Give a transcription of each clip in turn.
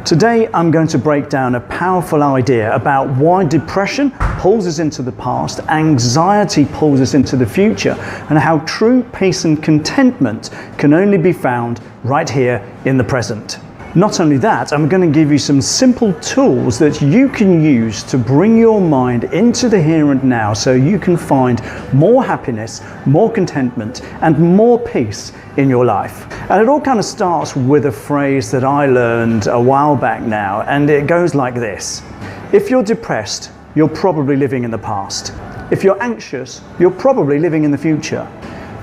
Today I'm going to break down a powerful idea about why depression pulls us into the past, anxiety pulls us into the future, and how true peace and contentment can only be found right here in the present. Not only that, I'm going to give you some simple tools that you can use to bring your mind into the here and now so you can find more happiness, more contentment, and more peace in your life. And it all kind of starts with a phrase that I learned a while back now, and it goes like this. If you're depressed, you're probably living in the past. If you're anxious, you're probably living in the future.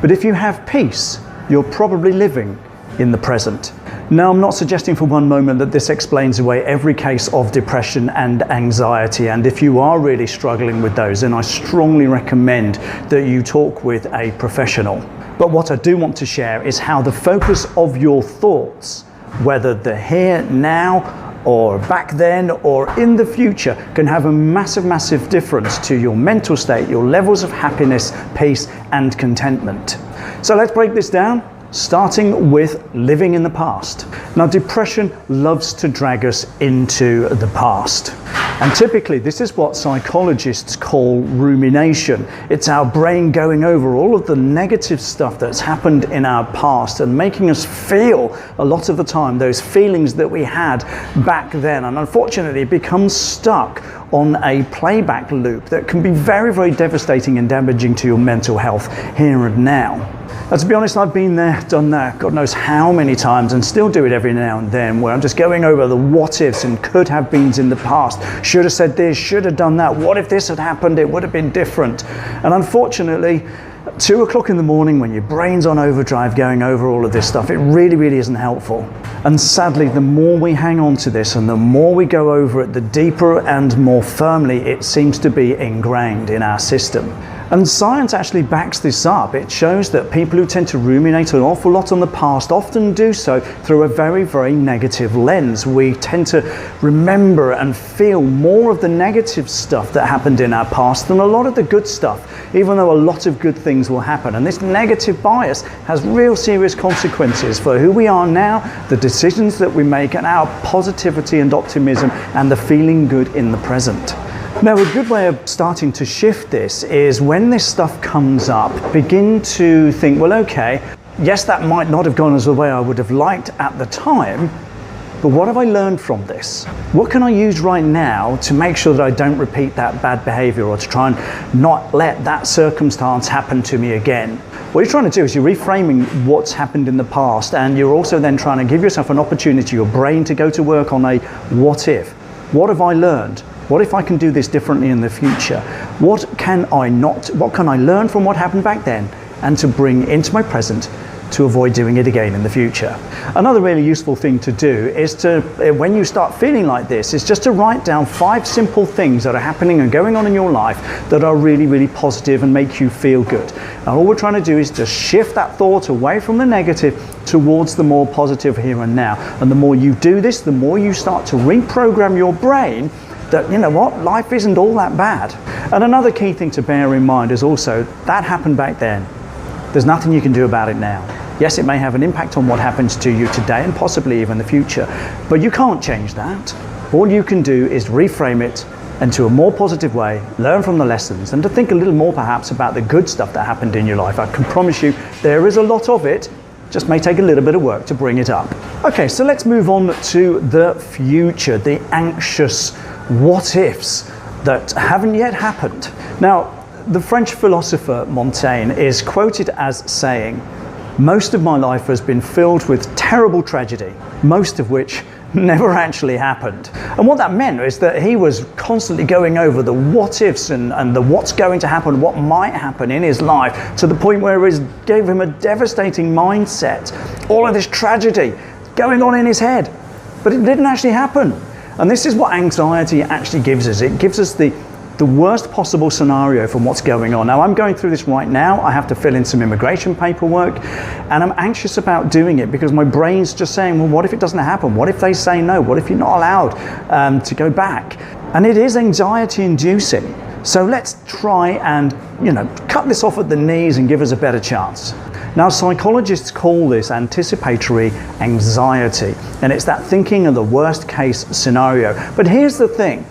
But if you have peace, you're probably living in the present. Now, I'm not suggesting for one moment that this explains away every case of depression and anxiety, and if you are really struggling with those, then I strongly recommend that you talk with a professional. But what I do want to share is how the focus of your thoughts, whether the here, now, or back then, or in the future, can have a massive difference to your mental state, your levels of happiness, peace, and contentment. So let's break this down, starting with living in the past. Now, depression loves to drag us into the past. And typically, this is what psychologists call rumination. It's our brain going over all of the negative stuff that's happened in our past and making us feel a lot of the time those feelings that we had back then. And unfortunately, it becomes stuck on a playback loop that can be very devastating and damaging to your mental health here and now. And to be honest, I've been there, done that, God knows how many times, and still do it every now and then, where I'm just going over the what-ifs and could have beens in the past. Should have said this, should have done that. What if this had happened? It would have been different. And unfortunately, 2 o'clock in the morning when your brain's on overdrive going over all of this stuff, it really isn't helpful. And sadly, the more we hang on to this and the more we go over it, the deeper and more firmly it seems to be ingrained in our system. And science actually backs this up. It shows that people who tend to ruminate an awful lot on the past often do so through a very negative lens. We tend to remember and feel more of the negative stuff that happened in our past than a lot of the good stuff, even though a lot of good things will happen. And this negative bias has real serious consequences for who we are now, the decisions that we make, and our positivity and optimism and the feeling good in the present. Now, a good way of starting to shift this is when this stuff comes up, begin to think, well, okay, yes, that might not have gone as the way I would have liked at the time, but what have I learned from this? What can I use right now to make sure that I don't repeat that bad behavior or to try and not let that circumstance happen to me again? What you're trying to do is you're reframing what's happened in the past, and you're also then trying to give yourself an opportunity, your brain, to go to work on a what if. What have I learned? What if I can do this differently in the future? What can I learn from what happened back then and to bring into my present to avoid doing it again in the future? Another really useful thing to do is to, when you start feeling like this, is just to write down 5 simple things that are happening and going on in your life that are really positive and make you feel good. And all we're trying to do is to shift that thought away from the negative towards the more positive here and now. And the more you do this, the more you start to reprogram your brain that, you know what, life isn't all that bad. And another key thing to bear in mind is also that happened back then. There's nothing you can do about it now. Yes, it may have an impact on what happens to you today and possibly even the future, but you can't change that. All you can do is reframe it into a more positive way, learn from the lessons, and to think a little more perhaps about the good stuff that happened in your life. I can promise you there is a lot of it, just may take a little bit of work to bring it up. Okay, so let's move on to the future, the anxious what-ifs that haven't yet happened. Now, the French philosopher Montaigne is quoted as saying, "Most of my life has been filled with terrible tragedy, most of which never actually happened." And what that meant is that he was constantly going over the what-ifs and the what's going to happen, what might happen in his life, to the point where it gave him a devastating mindset. All of this tragedy going on in his head, but it didn't actually happen. And this is what anxiety actually gives us. It gives us the worst possible scenario from what's going on. Now, I'm going through this right now. I have to fill in some immigration paperwork, and I'm anxious about doing it because my brain's just saying, well, what if it doesn't happen? What if they say no? What if you're not allowed to go back? And it is anxiety inducing. So let's try and, cut this off at the knees and give us a better chance. Now, psychologists call this anticipatory anxiety, and it's that thinking of the worst case scenario. But here's the thing.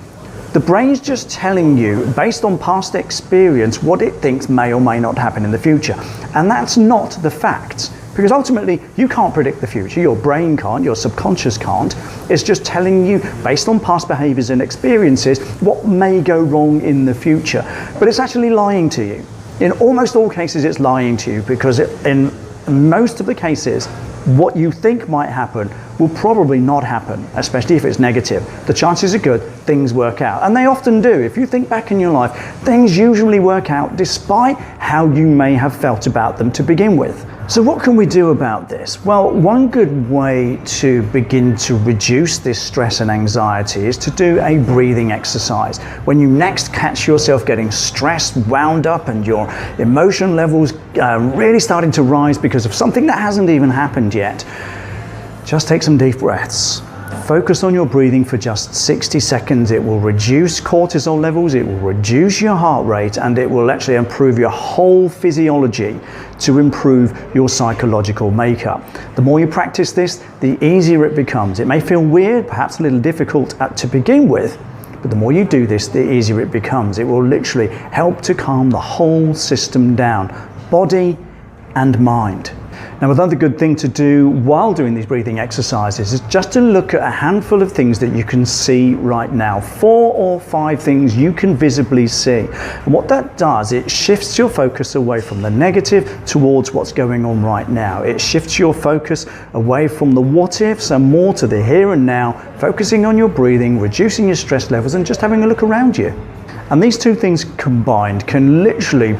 The brain's just telling you, based on past experience, what it thinks may or may not happen in the future. And that's not the fact. Because ultimately, you can't predict the future. Your brain can't, your subconscious can't. It's just telling you, based on past behaviors and experiences, what may go wrong in the future. But it's actually lying to you. In almost all cases, it's lying to you, because in most of the cases, what you think might happen will probably not happen, especially if it's negative. The chances are good things work out, and they often do. If you think back in your life, things usually work out despite how you may have felt about them to begin with. So what can we do about this? Well, one good way to begin to reduce this stress and anxiety is to do a breathing exercise. When you next catch yourself getting stressed, wound up, and your emotion levels really starting to rise because of something that hasn't even happened yet, just take some deep breaths. Focus on your breathing for just 60 seconds. It will reduce cortisol levels, it will reduce your heart rate, and it will actually improve your whole physiology to improve your psychological makeup. The more you practice this, the easier it becomes. It may feel weird, perhaps a little difficult to begin with, but the more you do this, the easier it becomes. It will literally help to calm the whole system down, body and mind. Now, another good thing to do while doing these breathing exercises is just to look at a handful of things that you can see right now. 4 or 5 things you can visibly see. And what that does, it shifts your focus away from the negative towards what's going on right now. It shifts your focus away from the what-ifs and more to the here and now, focusing on your breathing, reducing your stress levels, and just having a look around you. And these two things combined can literally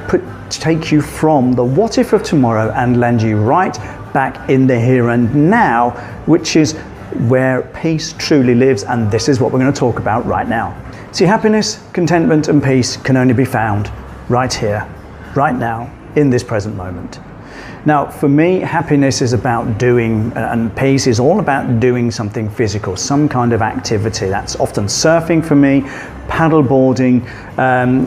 take you from the what if of tomorrow and land you right back in the here and now, which is where peace truly lives. And this is what we're going to talk about right now. See, happiness, contentment, and peace can only be found right here, right now, in this present moment. Now, for me, happiness is about doing, and peace is all about doing something physical, some kind of activity. That's often surfing for me, paddleboarding,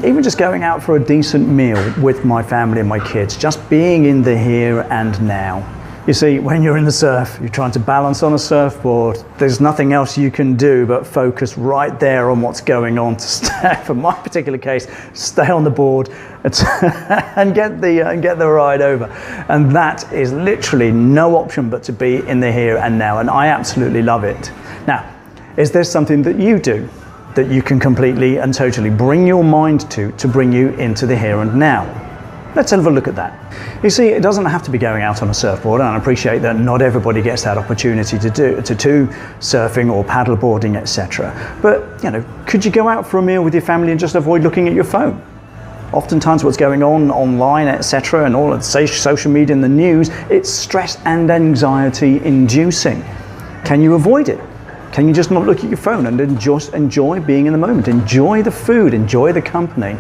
even just going out for a decent meal with my family and my kids, just being in the here and now. You see, when you're in the surf, you're trying to balance on a surfboard, there's nothing else you can do but focus right there on what's going on to stay, for my particular case, stay on the board and get the ride over. And that is literally no option but to be in the here and now, and I absolutely love it. Now, is there something that you do that you can completely and totally bring your mind to bring you into the here and now? Let's have a look at that. You see, it doesn't have to be going out on a surfboard, and I appreciate that not everybody gets that opportunity to do surfing or paddleboarding, etc. But, you know, could you go out for a meal with your family and just avoid looking at your phone? Oftentimes what's going on online, etc., and all of the social media and the news, it's stress and anxiety inducing. Can you avoid it? Can you just not look at your phone and just enjoy being in the moment? Enjoy the food, enjoy the company.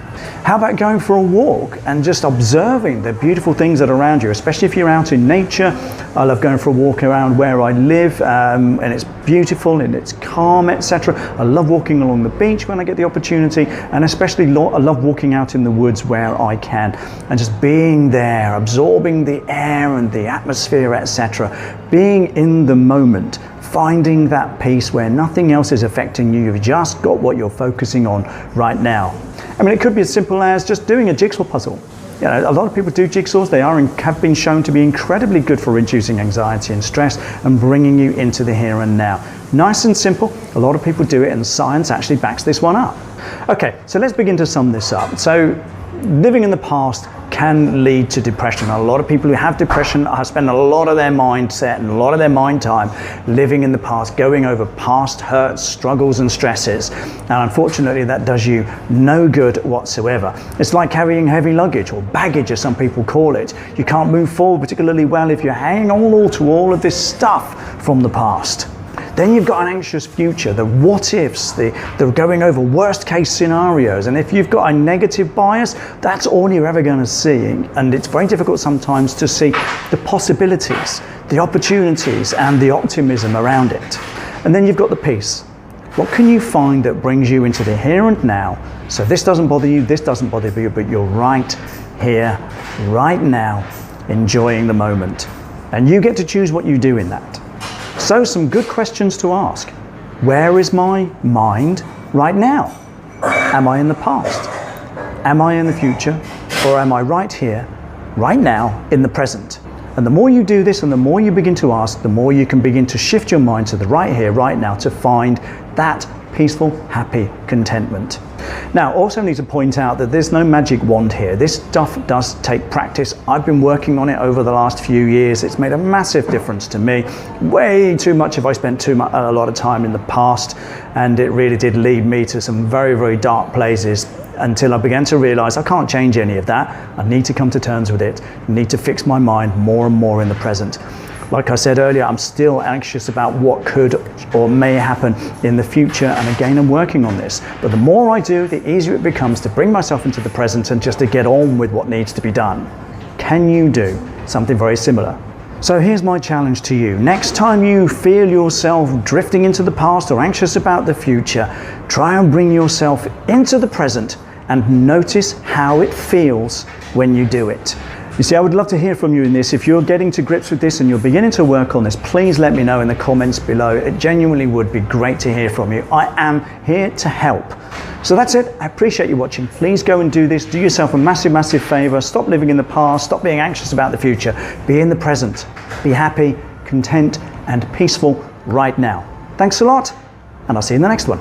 How about going for a walk and just observing the beautiful things that are around you, especially if you're out in nature. I love going for a walk around where I live, and it's beautiful and it's calm, etc. I love walking along the beach when I get the opportunity, and especially I love walking out in the woods where I can, and just being there, absorbing the air and the atmosphere, etc. Being in the moment, finding that peace where nothing else is affecting you. You've just got what you're focusing on right now. I mean, it could be as simple as just doing a jigsaw puzzle. You know, a lot of people do jigsaws. They have been shown to be incredibly good for reducing anxiety and stress and bringing you into the here and now. Nice and simple. A lot of people do it, and science actually backs this one up. Okay, so let's begin to sum this up. So, living in the past can lead to depression. A lot of people who have depression spend a lot of their mindset and a lot of their mind time living in the past, going over past hurts, struggles and stresses. And unfortunately, that does you no good whatsoever. It's like carrying heavy luggage, or baggage as some people call it. You can't move forward particularly well if you're hanging on to all of this stuff from the past. Then you've got an anxious future, the what-ifs, the going over worst-case scenarios. And if you've got a negative bias, that's all you're ever going to see. And it's very difficult sometimes to see the possibilities, the opportunities, and the optimism around it. And then you've got the peace. What can you find that brings you into the here and now? So this doesn't bother you, this doesn't bother you, but you're right here, right now, enjoying the moment. And you get to choose what you do in that. So some good questions to ask. Where is my mind right now? Am I in the past? Am I in the future? Or am I right here, right now, in the present? And the more you do this and the more you begin to ask, the more you can begin to shift your mind to the right here, right now, to find that peaceful, happy contentment. Now, also need to point out that there's no magic wand here. This stuff does take practice. I've been working on it over the last few years. It's made a massive difference to me. Way too much if I spent a lot of time in the past, and it really did lead me to some very, very dark places until I began to realize I can't change any of that. I need to come to terms with it. I need to fix my mind more and more in the present. Like I said earlier, I'm still anxious about what could or may happen in the future, and again, I'm working on this. But the more I do, the easier it becomes to bring myself into the present and just to get on with what needs to be done. Can you do something very similar? So here's my challenge to you. Next time you feel yourself drifting into the past or anxious about the future, try and bring yourself into the present and notice how it feels when you do it. You see, I would love to hear from you in this. If you're getting to grips with this and you're beginning to work on this, please let me know in the comments below. It genuinely would be great to hear from you. I am here to help. So that's it. I appreciate you watching. Please go and do this. Do yourself a massive, massive favor. Stop living in the past. Stop being anxious about the future. Be in the present. Be happy, content, and peaceful right now. Thanks a lot, and I'll see you in the next one.